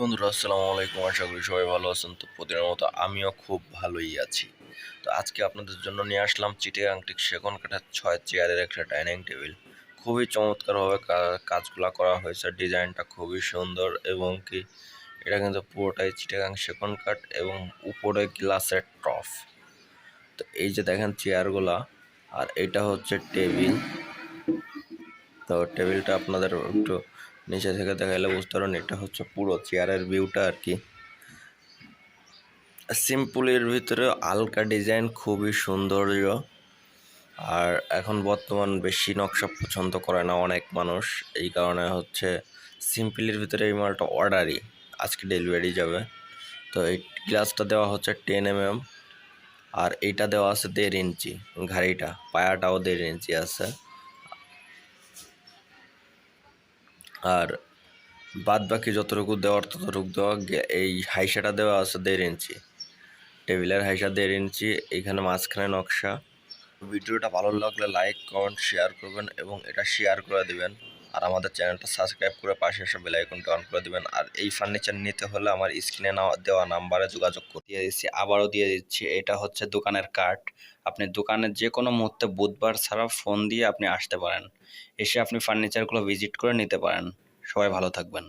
বন্ধুরা আসসালামু আলাইকুম, আশা করি সবাই ভালো আছেন। তো প্রতিদিনের মতো আমিও খুব ভালোই আছি। তো আজকে আপনাদের জন্য নিয়ে আসলাম চিটাগাং টিক সেগুন কাঠের 6 চেয়ারের একটা ডাইনিং টেবিল। খুবই চমৎকারভাবে কাজগুলা করা হয়েছে, ডিজাইনটা খুবই সুন্দর এবং কি এটা কিন্তু পুরোটাই চিটাগাং সেগুন কাঠ এবং উপরে গ্লাসের টপ। তো এই যে দেখেন চেয়ারগুলা, আর এটা হচ্ছে টেবিল। তো টেবিলটা আপনাদের একটু নিচে থেকে দেখাইলে বুঝতে পারেন, এটা হচ্ছে পুরো চেয়ারের ভিউটা আর কি। সিম্পলের ভিতরে হালকা ডিজাইন খুবই সৌন্দর্য। আর এখন বর্তমান বেশি নকশা পছন্দ করে না অনেক মানুষ, এই কারণে হচ্ছে সিম্পলের ভিতরে এই মালটা অর্ডারই আজকে ডেলিভারি যাবে। তো এই গ্লাসটা দেওয়া হচ্ছে 10 mm, আর এইটা দেওয়া আছে 1.5 ইঞ্চি। ঘাড়িটা পায়াটাও 1.5 ইঞ্চি আছে। আর বাদ বাকি যতটুকু দেওয়ার ততটুকু দেওয়া। এই হাইসাটা দেওয়া আছে 1.5 ইঞ্চি, টেবিলের হাইসা 1.5 ইঞ্চি। এইখানে মাঝখানে নকশা। ভিডিওটা ভালো লাগলে লাইক কমেন্ট শেয়ার করবেন এবং এটা শেয়ার করে দিবেন। আর আমাদের চ্যানেলটা সাবস্ক্রাইব করে পাশে এসে বেল আইকনটা অন করে দিবেন। আর এই ফার্নিচার নিতে হলে আমার স্ক্রিনে দেওয়া নাম্বারে যোগাযোগ করতে দিয়ে দিচ্ছি, আবারও দিয়ে দিচ্ছি। এটা হচ্ছে দোকানের কার্ড। আপনি দোকানের যে কোনো মুহূর্তে বুধবার ছাড়া ফোন দিয়ে আপনি আসতে পারেন, এসে আপনি ফার্নিচারগুলো ভিজিট করে নিতে পারেন। সবাই ভালো থাকবেন।